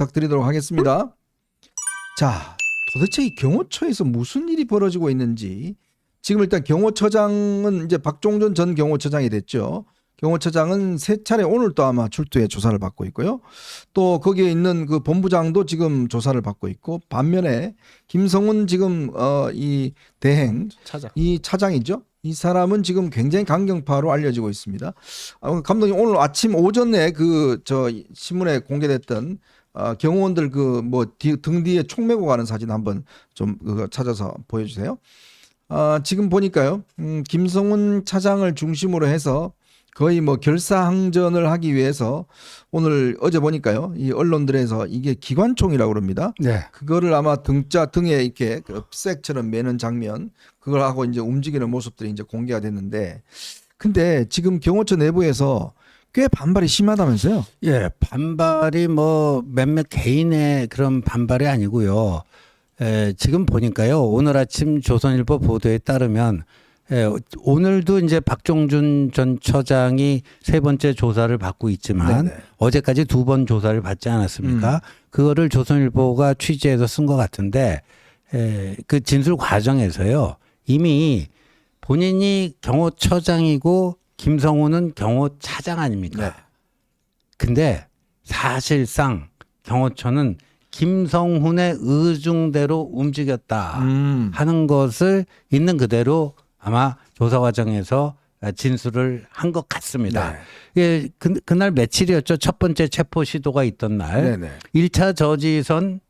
부탁드리도록 하겠습니다. 자, 도대체 이 경호처에서 무슨 일이 벌어지고 있는지 지금 일단 경호처장은 이제 박종준 전 경호처장이 됐죠. 경호처장은 세 차례 오늘 또 아마 출두해 조사를 받고 있고요. 또 거기에 있는 그 본부장도 지금 조사를 받고 있고 반면에 김성훈 지금 이 대행 이 차장이죠. 이 사람은 지금 굉장히 강경파로 알려지고 있습니다. 감독님 오늘 아침 오전에 그 저 신문에 공개됐던 경호원들 그 뭐 등 뒤에 총 메고 가는 사진 한번 좀 그거 찾아서 보여주세요. 지금 보니까요, 김성훈 차장을 중심으로 해서 거의 뭐 결사항전을 하기 위해서 오늘 어제 보니까요, 이 언론들에서 이게 기관총이라고 그럽니다. 네. 그거를 아마 등에 이렇게 그 팩처럼 매는 장면, 그걸 하고 이제 움직이는 모습들이 이제 공개가 됐는데, 근데 지금 경호처 내부에서 꽤 반발이 심하다면서요? 예, 반발이 뭐 몇몇 개인의 그런 반발이 아니고요. 지금 보니까요, 오늘 아침 조선일보 보도에 따르면 오늘도 이제 박종준 전 처장이 세 번째 조사를 받고 있지만 네네. 어제까지 두 번 조사를 받지 않았습니까? 그거를 조선일보가 취재해서 쓴 것 같은데 그 진술 과정에서요, 이미 본인이 경호처장이고 김성훈은 경호차장 아닙니까? 네. 근데 사실상 경호처는 김성훈의 의중대로 움직였다 하는 것을 있는 그대로 아마 조사 과정에서 진술을 한 것 같습니다. 네. 예, 그날 며칠이었죠? 첫 번째 체포 시도가 있던 날. 네네. 1차 저지선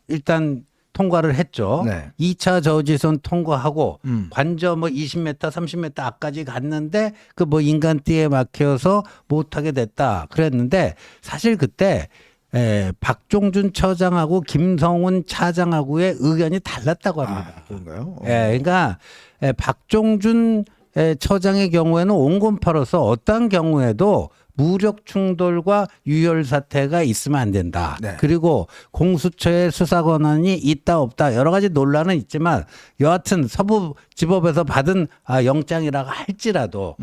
일단 통과를 했죠. 네. 2차 저지선 통과하고 관저 뭐 20m, 30m 앞까지 갔는데 그 뭐 인간띠에 막혀서 못하게 됐다 그랬는데 사실 그때 박종준 처장하고 김성훈 차장하고의 의견이 달랐다고 합니다. 그런가요? 그러니까 박종준 처장의 경우에는 온건파로서 어떠한 경우에도 무력 충돌과 유혈 사태가 있으면 안 된다. 네. 그리고 공수처의 수사 권한이 있다 없다 여러 가지 논란은 있지만 여하튼 서부지법에서 받은 영장이라고 할지라도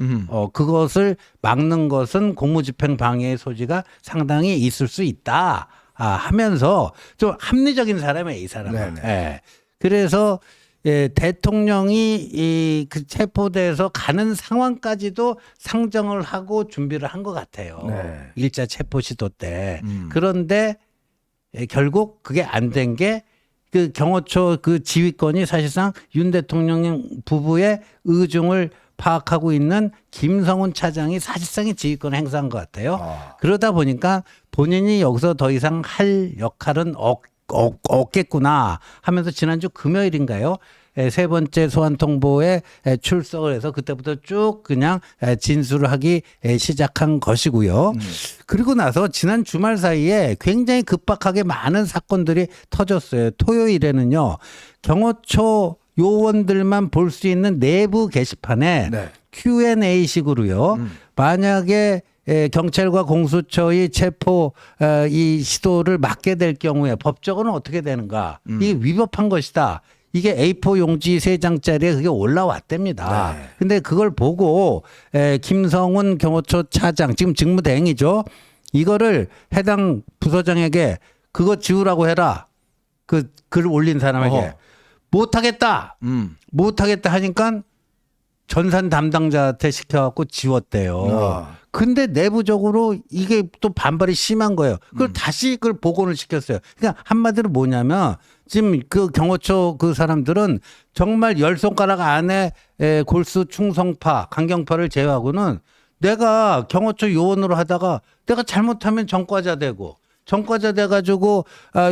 그것을 막는 것은 공무집행 방해의 소지가 상당히 있을 수 있다 하면서 좀 합리적인 사람이에요, 이 사람은. 그래서 대통령이 그 체포돼서 가는 상황까지도 상정을 하고 준비를 한 것 같아요. 네. 1차 체포 시도 때. 그런데 결국 그게 안 된 게 그 경호처 그 지휘권이 사실상 윤 대통령 부부의 의중을 파악하고 있는 김성훈 차장이 사실상의 지휘권을 행사한 것 같아요. 그러다 보니까 본인이 여기서 더 이상 할 역할은 없겠구나 하면서 지난주 금요일인가요? 세 번째 소환 통보에 출석을 해서 그때부터 쭉 그냥 진술을 하기 시작한 것이고요. 그리고 나서 지난 주말 사이에 굉장히 급박하게 많은 사건들이 터졌어요. 토요일에는요, 경호처 요원들만 볼 수 있는 내부 게시판에 네. Q&A식으로요. 만약에 경찰과 공수처의 체포 이 시도를 막게 될 경우에 법적으로는 어떻게 되는가? 이게 위법한 것이다. 이게 A4 용지 3장짜리에 그게 올라왔답니다. 네. 근데 그걸 보고 김성훈 경호처 차장, 지금 직무대행이죠. 이거를 해당 부서장에게 그거 지우라고 해라. 그 글 올린 사람에게. 못하겠다. 못하겠다 하니까 전산 담당자한테 시켜갖고 지웠대요. 근데 내부적으로 이게 또 반발이 심한 거예요. 그걸 다시 그걸 복원을 시켰어요. 그러니까 한마디로 뭐냐면 지금 그 경호처 그 사람들은 정말 10손가락 안에 골수 충성파, 강경파를 제외하고는 내가 경호처 요원으로 하다가 내가 잘못하면 전과자 되고 전과자 돼가지고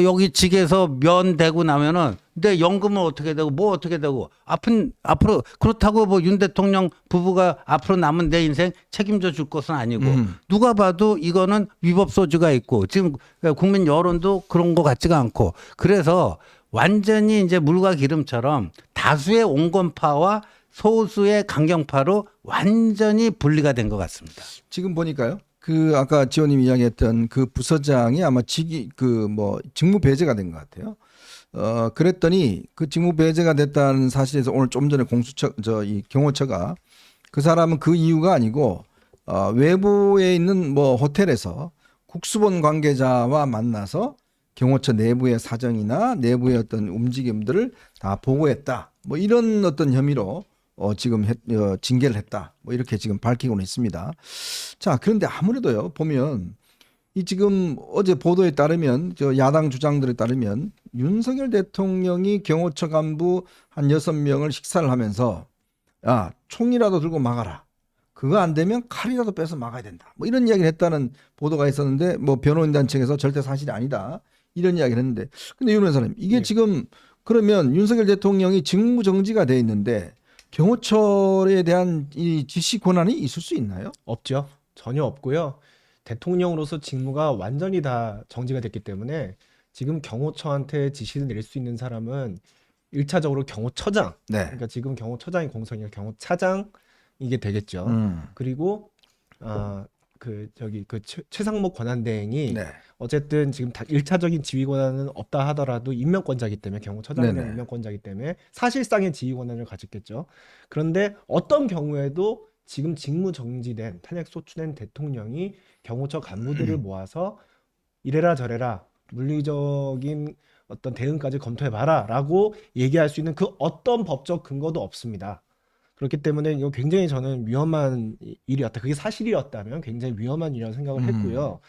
여기 직에서 면 되고 나면은 내 연금은 어떻게 되고 뭐 어떻게 되고 앞으로 그렇다고 뭐 윤 대통령 부부가 앞으로 남은 내 인생 책임져 줄 것은 아니고 누가 봐도 이거는 위법 소지가 있고 지금 국민 여론도 그런 것 같지가 않고 그래서 완전히 이제 물과 기름처럼 다수의 온건파와 소수의 강경파로 완전히 분리가 된 것 같습니다. 지금 보니까요. 그 아까 지호님 이야기했던 그 부서장이 아마 직무 배제가 된 것 같아요. 그랬더니 그 직무 배제가 됐다는 사실에서 오늘 좀 전에 이 경호처가 그 사람은 그 이유가 아니고 외부에 있는 뭐 호텔에서 국수본 관계자와 만나서 경호처 내부의 사정이나 내부의 어떤 움직임들을 다 보고했다. 뭐 이런 어떤 혐의로 지금 징계를 했다. 뭐 이렇게 지금 밝히고는 있습니다. 자, 그런데 아무래도요 보면 이 지금 어제 보도에 따르면 저 야당 주장들에 따르면 윤석열 대통령이 경호처 간부 한 6명을 식사를 하면서 야, 총이라도 들고 막아라. 그거 안 되면 칼이라도 빼서 막아야 된다. 뭐 이런 이야기를 했다는 보도가 있었는데 뭐 변호인단 측에서 절대 사실이 아니다. 이런 이야기를 했는데 근데 윤 변호사님 이게 지금 그러면 윤석열 대통령이 직무 정지가 돼 있는데 경호처에 대한 이 지시 권한이 있을 수 있나요? 없죠. 전혀 없고요. 대통령으로서 직무가 완전히 다 정지가 됐기 때문에 지금 경호처한테 지시를 내릴 수 있는 사람은 1차적으로 경호처장. 네. 그러니까 지금 경호처장이 공석이니까 경호차장 이게 되겠죠. 그리고 최상목 권한대행이 네. 어쨌든 지금 1차적인 지휘 권한은 없다 하더라도 임명권자이기 때문에 경호처장에 대한 네네. 임명권자이기 때문에 사실상의 지휘 권한을 가졌겠죠. 그런데 어떤 경우에도 지금 직무 정지된 탄핵 소추된 대통령이 경호처 간부들을 모아서 이래라 저래라 물리적인 어떤 대응까지 검토해봐라라고 얘기할 수 있는 그 어떤 법적 근거도 없습니다. 그렇기 때문에 이거 굉장히 저는 위험한 일이었다. 그게 사실이었다면 굉장히 위험한 일이라고 생각을 했고요.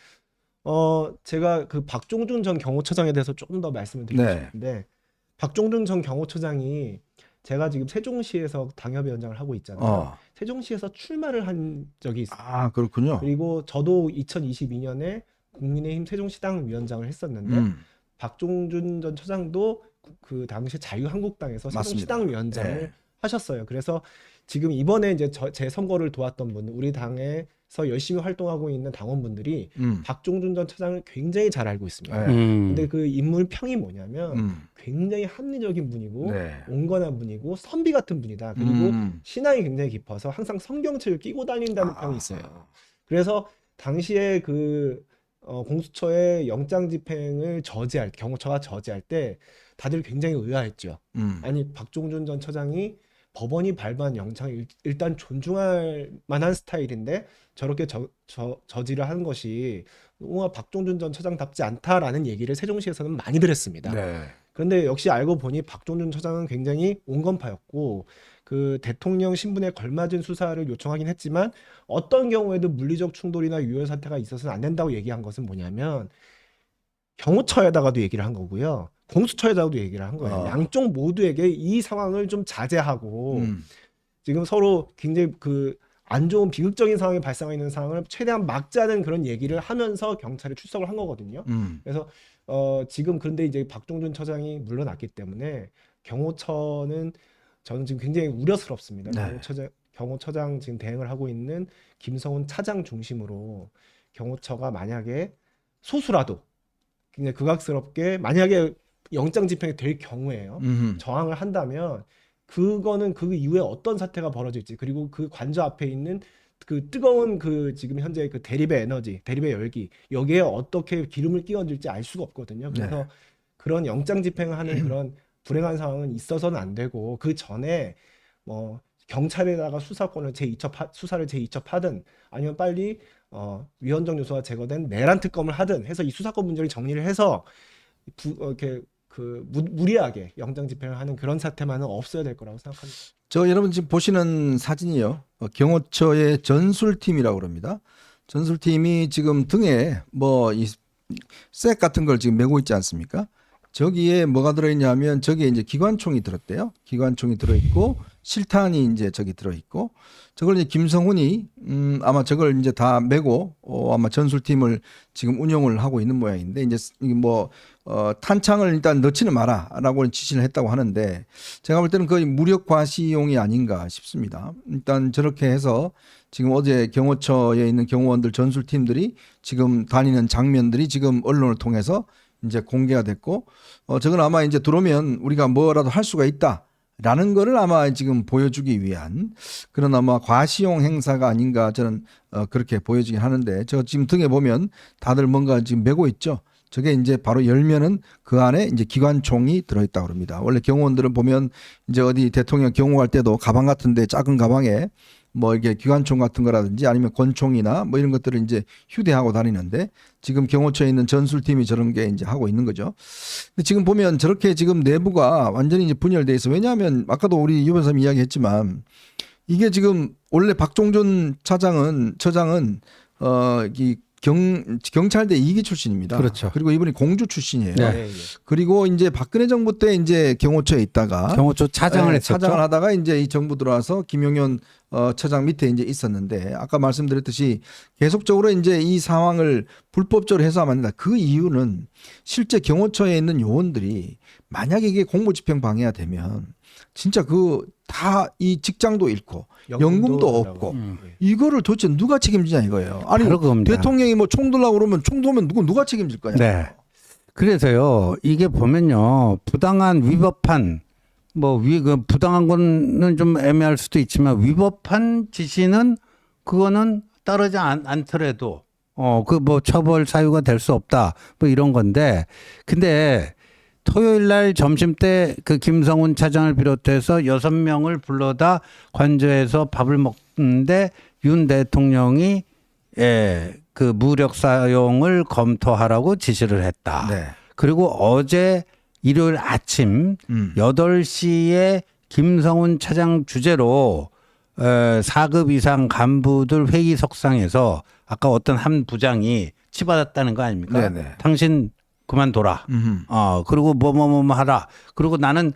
제가 그 박종준 전 경호처장에 대해서 조금 더 말씀을 드리고 네. 싶은데 박종준 전 경호처장이 제가 지금 세종시에서 당협위원장을 하고 있잖아요. 세종시에서 출마를 한 적이 있어요. 아, 그렇군요. 그리고 저도 2022년에 국민의힘 세종시당 위원장을 했었는데 박종준 전 처장도 그 당시 자유한국당에서 맞습니다. 세종시당 위원장을 네. 하셨어요. 그래서 지금 이번에 이제 제 선거를 도왔던 분, 우리 당에서 열심히 활동하고 있는 당원분들이 박종준 전 처장을 굉장히 잘 알고 있습니다. 네. 근데 그 인물평이 뭐냐면 굉장히 합리적인 분이고 네. 온건한 분이고 선비 같은 분이다. 그리고 신앙이 굉장히 깊어서 항상 성경책을 끼고 다닌다는 평이 있어요. 그래서 당시에 그 공수처의 영장 집행을 저지할 경호처가 저지할 때 다들 굉장히 의아했죠. 아니 박종준 전 처장이 법원이 발부한 영장을 일단 존중할 만한 스타일인데 저렇게 저지를 하는 것이 뭔가 박종준 전 처장답지 않다라는 얘기를 세종시에서는 많이들 했습니다. 네. 그런데 역시 알고 보니 박종준 처장은 굉장히 온건파였고 그 대통령 신분에 걸맞은 수사를 요청하긴 했지만 어떤 경우에도 물리적 충돌이나 유혈 사태가 있어서는 안 된다고 얘기한 것은 뭐냐면 경호처에다가도 얘기를 한 거고요. 공수처에다가도 얘기를 한 거예요. 양쪽 모두에게 이 상황을 좀 자제하고 지금 서로 굉장히 그 안 좋은 비극적인 상황이 발생하고 있는 상황을 최대한 막자는 그런 얘기를 하면서 경찰에 출석을 한 거거든요. 그래서 지금 그런데 이제 박종준 처장이 물러났기 때문에 경호처는 저는 지금 굉장히 우려스럽습니다. 네. 경호처장 지금 대행을 하고 있는 김성훈 차장 중심으로 경호처가 만약에 소수라도 굉장히 극악스럽게 만약에 영장 집행이 될 경우에요. 저항을 한다면 그거는 그 이후에 어떤 사태가 벌어질지 그리고 그 관저 앞에 있는 그 뜨거운 그 지금 현재 그 대립의 에너지, 대립의 열기 여기에 어떻게 기름을 끼얹을지 알 수가 없거든요. 그래서 네. 그런 영장 집행을 하는 그런 불행한 상황은 있어서는 안 되고 그 전에 뭐 경찰에다가 수사권을 수사를 재이첩하든 아니면 빨리 위헌적 요소가 제거된 내란 특검을 하든 해서 이 수사권 문제를 정리를 해서 이렇게 무리하게 영장 집행을 하는 그런 사태만은 없어야 될 거라고 생각합니다. 저 여러분 지금 보시는 사진이요. 경호처의 전술팀이라고 그럽니다. 전술팀이 지금 등에 뭐 이 색 같은 걸 지금 메고 있지 않습니까? 저기에 뭐가 들어있냐면 저기에 이제 기관총이 들었대요. 기관총이 들어있고 실탄이 이제 저기 들어있고 저걸 이제 김성훈이 아마 저걸 이제 다 메고 아마 전술팀을 지금 운영을 하고 있는 모양인데 이제 뭐 탄창을 일단 넣지는 마라라고 지시를 했다고 하는데 제가 볼 때는 거의 무력 과시용이 아닌가 싶습니다. 일단 저렇게 해서 지금 어제 경호처에 있는 경호원들 전술팀들이 지금 다니는 장면들이 지금 언론을 통해서 이제 공개가 됐고 저건 아마 이제 들어오면 우리가 뭐라도 할 수가 있다라는 거를 아마 지금 보여주기 위한 그런 아마 과시용 행사가 아닌가 저는 그렇게 보여지긴 하는데 저 지금 등에 보면 다들 뭔가 지금 메고 있죠. 저게 이제 바로 열면은 그 안에 이제 기관총이 들어있다고 합니다. 원래 경호원들은 보면 이제 어디 대통령 경호할 때도 가방 같은데 작은 가방에 뭐 이게 기관총 같은 거라든지 아니면 권총이나 뭐 이런 것들을 이제 휴대하고 다니는데 지금 경호처에 있는 전술팀이 저런 게 이제 하고 있는 거죠. 근데 지금 보면 저렇게 지금 내부가 완전히 이제 분열돼 있어. 왜냐하면 아까도 우리 유 변호사님 이야기했지만 이게 지금 원래 박종준 처장은 이 경찰대 2기 출신입니다. 그렇죠. 그리고 이분이 공주 출신이에요. 네. 예, 예. 그리고 이제 박근혜 정부 때 이제 경호처에 있다가 경호처 차장을 네, 했었죠. 차장을 하다가 이제 이 정부 들어와서 김용현 처장 밑에 이제 있었는데 아까 말씀드렸듯이 계속적으로 이제 이 상황을 불법적으로 해서하면 안 된다. 그 이유는 실제 경호처에 있는 요원들이 만약에 이게 공무집행 방해가 되면 진짜 그 다 이 직장도 잃고 연금도 없고 예. 이거를 도대체 누가 책임지냐 이거예요. 아니 바로 그겁니다. 대통령이 뭐 총 들라고 그러면 총 들면 누가 책임질 거냐. 네. 그래서요, 이게 보면요, 부당한 위법한, 부당한 거는 좀 애매할 수도 있지만, 위법한 지시는 그거는 따르지 않더라도, 처벌 사유가 될 수 없다. 뭐 이런 건데, 근데 토요일 날 점심 때 그 김성훈 차장을 비롯해서 6명을 불러다 관저에서 밥을 먹는데 윤 대통령이 그 무력 사용을 검토하라고 지시를 했다. 네. 그리고 어제 일요일 아침 8시에 김성훈 차장 주재로 4급 이상 간부들 회의석상에서 아까 어떤 한 부장이 치받았다는 거 아닙니까? 네네. 당신 그만둬라. 그리고 뭐 하라. 그리고 나는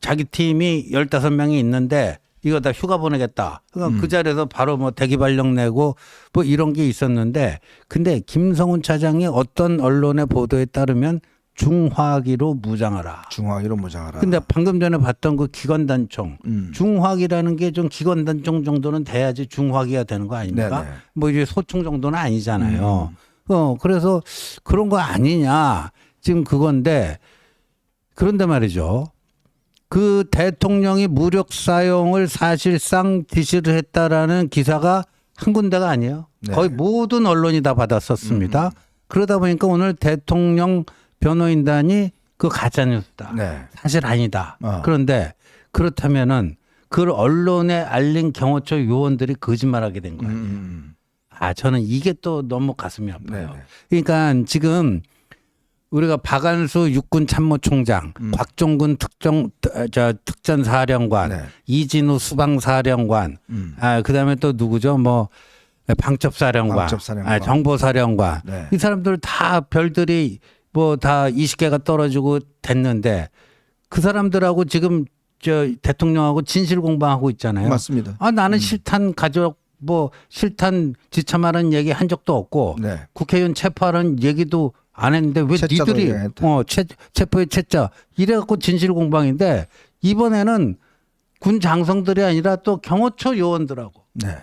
자기 팀이 15명이 있는데 이거 다 휴가 보내겠다. 그러니까 그 자리에서 바로 뭐 대기발령 내고 뭐 이런 게 있었는데 근데 김성훈 차장이 어떤 언론의 보도에 따르면 중화기로 무장하라. 중화기로 무장하라. 근데 방금 전에 봤던 그 기관단총. 중화기라는 게 좀 기관단총 정도는 돼야지 중화기가 되는 거 아닙니까? 네네. 뭐 이제 소총 정도는 아니잖아요. 그래서 그런 거 아니냐. 지금 그건데 그런데 말이죠. 그 대통령이 무력 사용을 사실상 지시를 했다라는 기사가 한 군데가 아니에요. 네. 거의 모든 언론이 다 받았었습니다. 그러다 보니까 오늘 대통령 변호인단이 그 가짜뉴스다. 네. 사실 아니다. 어. 그런데 그렇다면은 그 언론에 알린 경호처 요원들이 거짓말하게 된 거예요. 저는 이게 또 너무 가슴이 아파요. 네네. 그러니까 지금 우리가 박안수 육군 참모총장, 곽종근 특전사령관, 네. 이진우 수방사령관, 그다음에 또 누구죠? 방첩사령관, 정보사령관. 네. 이 사람들 다 별들이 다 20개가 떨어지고 됐는데 그 사람들하고 지금 대통령하고 진실 공방하고 있잖아요. 맞습니다. 나는 실탄 가족 실탄 지참하는 얘기 한 적도 없고 네. 국회의원 체포하는 얘기도 안 했는데 왜 채자도 니들이 얘기했다. 체포의 채자 이래갖고 진실 공방인데 이번에는 군 장성들이 아니라 또 경호처 요원들하고 네.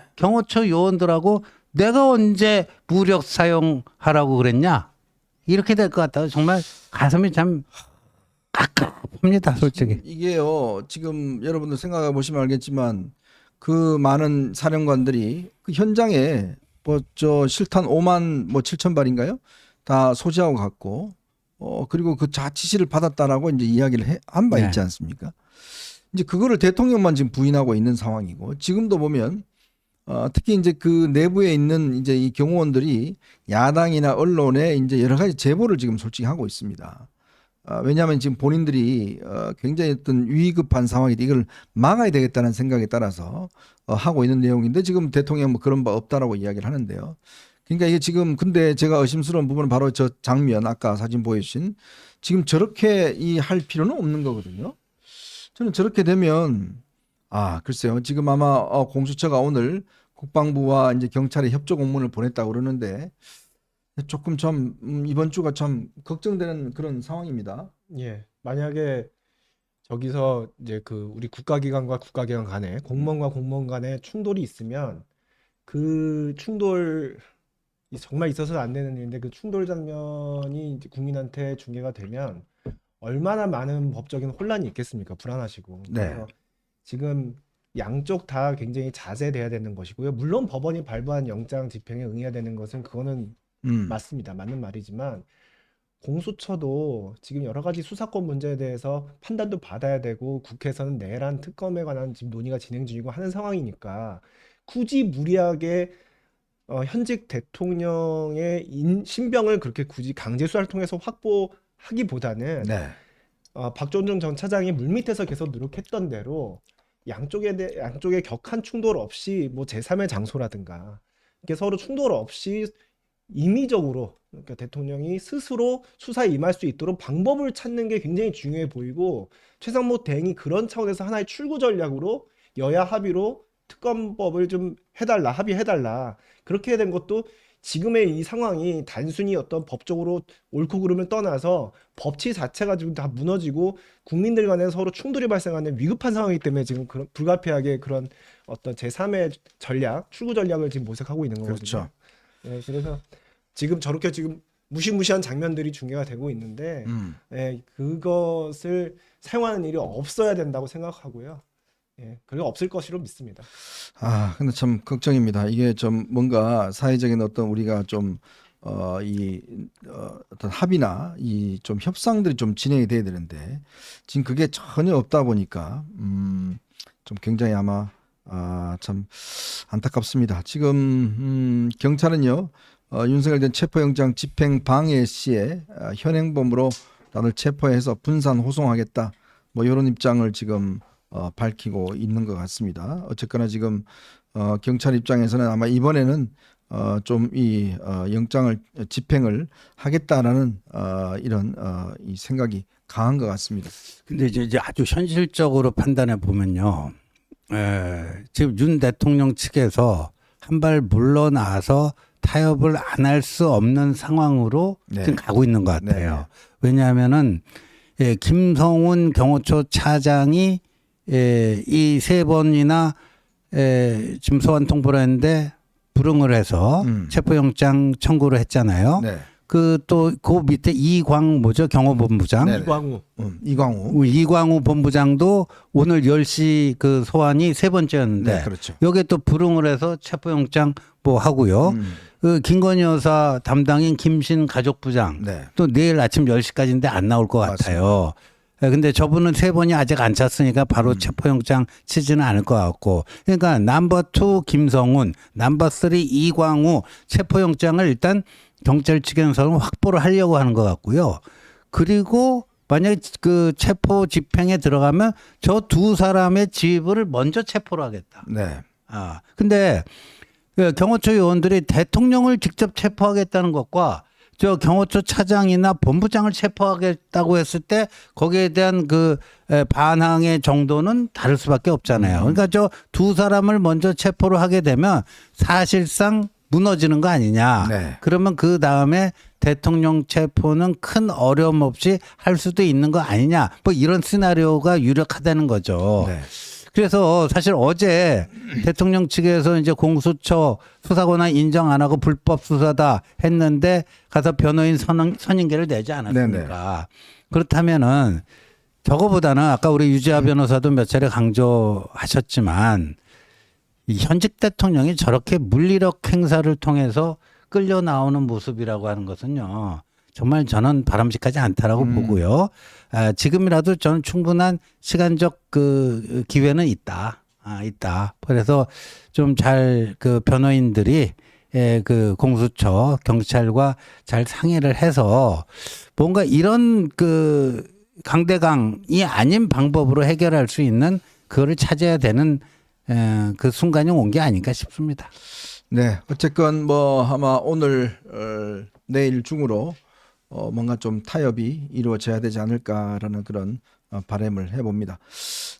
내가 언제 무력 사용하라고 그랬냐 이렇게 될 것 같아요. 정말 가슴이 참 깝깝합니다, 솔직히. 이게요. 지금 여러분들 생각해 보시면 알겠지만 그 많은 사령관들이 그 현장에 실탄 5만 7천 발인가요? 다 소지하고 갔고 그리고 그 지시를 받았다라고 이제 이야기를 한 바 있지 않습니까? 이제 그거를 대통령만 지금 부인하고 있는 상황이고 지금도 보면 특히 이제 그 내부에 있는 이제 이 경호원들이 야당이나 언론에 이제 여러 가지 제보를 지금 솔직히 하고 있습니다. 왜냐하면 지금 본인들이 굉장히 어떤 위급한 상황인데 이걸 막아야 되겠다는 생각에 따라서 하고 있는 내용인데 지금 대통령 그런 바 없다라고 이야기를 하는데요. 그러니까 이게 지금 근데 제가 의심스러운 부분은 바로 저 장면 아까 사진 보여주신 지금 저렇게 할 필요는 없는 거거든요. 저는 저렇게 되면 글쎄요. 지금 아마 공수처가 오늘 국방부와 이제 경찰에 협조 공문을 보냈다고 그러는데 조금 좀 이번 주가 참 걱정되는 그런 상황입니다. 예. 만약에 저기서 이제 우리 국가기관과 국가기관 간에 공무원과 공무원 간에 충돌이 있으면 그 충돌 정말 있어서는 안 되는 일인데 그 충돌 장면이 이제 국민한테 중계가 되면 얼마나 많은 법적인 혼란이 있겠습니까? 불안하시고. 네. 그래서 지금 양쪽 다 굉장히 자제돼야 되는 것이고요. 물론 법원이 발부한 영장 집행에 응해야 되는 것은 그거는 맞습니다. 맞는 말이지만 공수처도 지금 여러 가지 수사권 문제에 대해서 판단도 받아야 되고 국회에서는 내란 특검에 관한 지금 논의가 진행 중이고 하는 상황이니까 굳이 무리하게 현직 대통령의 신병을 그렇게 굳이 강제 수사를 통해서 확보하기보다는 네. 박종준 전 차장이 물밑에서 계속 노력했던 대로 양쪽의 격한 충돌 없이 뭐 제3의 장소라든가 이렇게 서로 충돌 없이 임의적으로 그러니까 대통령이 스스로 수사에 임할 수 있도록 방법을 찾는 게 굉장히 중요해 보이고 최상목 대행이 그런 차원에서 하나의 출구 전략으로 여야 합의로 특검법을 좀 합의해달라 그렇게 된 것도 지금의 이 상황이 단순히 어떤 법적으로 옳고 그름을 떠나서 법치 자체가 지금 다 무너지고 국민들 간에 서로 충돌이 발생하는 위급한 상황이기 때문에 지금 그런 불가피하게 그런 어떤 제3의 출구 전략을 지금 모색하고 있는 거거든요. 그렇죠. 네, 그래서 지금 저렇게 지금 무시무시한 장면들이 중계가 되고 있는데 그것을 사용하는 일이 없어야 된다고 생각하고요. 그리고 없을 것으로 믿습니다. 근데 참 걱정입니다. 이게 좀 뭔가 사회적인 어떤 우리가 좀 어떤 합의나 이 좀 협상들이 좀 진행이 돼야 되는데 지금 그게 전혀 없다 보니까 좀 굉장히 아마 참 안타깝습니다. 지금 경찰은요 윤석열 전 체포영장 집행 방해 시에 현행범으로 나를 체포해서 분산 호송하겠다 뭐 이런 입장을 지금 밝히고 있는 것 같습니다. 어쨌거나 지금 경찰 입장에서는 아마 이번에는 좀 이 영장을 집행을 하겠다라는 이런 이 생각이 강한 것 같습니다. 근데 이제 아주 현실적으로 판단해 보면요. 지금 윤 대통령 측에서 한 발 물러나서 타협을 안 할 수 없는 상황으로 네. 지금 가고 있는 것 같아요. 네. 왜냐하면은 김성훈 경호처 차장이 이 세 번이나 지금 소환 통보를 했는데 불응을 해서 체포영장 청구를 했잖아요. 네. 그 밑에 경호본부장. 네. 이광우. 이광우 본부장도 오늘 10시 그 소환이 세 번째였는데 네, 그렇죠. 여기에 또 불응을 해서 체포영장 뭐 하고요. 그 김건희 여사 담당인 김신 가족부장 네. 또 내일 아침 10시까지인데 안 나올 것 같아요. 근데 저분은 세 번이 아직 안 찼으니까 바로 체포영장 치지는 않을 것 같고. 그러니까 넘버 2 김성훈, 넘버 3 이광우 체포영장을 일단 경찰 측에서는 확보를 하려고 하는 것 같고요. 그리고 만약에 그 체포 집행에 들어가면 저 두 사람의 지휘부를 먼저 체포를 하겠다. 네. 근데 경호처 요원들이 대통령을 직접 체포하겠다는 것과 저 경호처 차장이나 본부장을 체포하겠다고 했을 때 거기에 대한 그 반항의 정도는 다를 수밖에 없잖아요. 그러니까 저 두 사람을 먼저 체포를 하게 되면 사실상 무너지는 거 아니냐. 네. 그러면 그 다음에 대통령 체포는 큰 어려움 없이 할 수도 있는 거 아니냐. 뭐 이런 시나리오가 유력하다는 거죠. 네. 그래서 사실 어제 대통령 측에서 이제 공수처 수사 권한 인정 안 하고 불법 수사다 했는데 가서 변호인 선임계를 내지 않았습니까? 그렇다면은 저거보다는 아까 우리 유지아 변호사도 몇 차례 강조하셨지만 이 현직 대통령이 저렇게 물리력 행사를 통해서 끌려 나오는 모습이라고 하는 것은요. 정말 저는 바람직하지 않다라고 보고요. 지금이라도 저는 충분한 시간적 그 기회는 있다. 있다. 그래서 좀 잘 그 변호인들이 그 공수처 경찰과 잘 상의를 해서 뭔가 이런 그 강대강이 아닌 방법으로 해결할 수 있는 그거를 찾아야 되는 그 순간이 온 게 아닌가 싶습니다. 네. 어쨌건 뭐 아마 오늘 내일 중으로 뭔가 좀 타협이 이루어져야 되지 않을까라는 그런 바람을 해봅니다.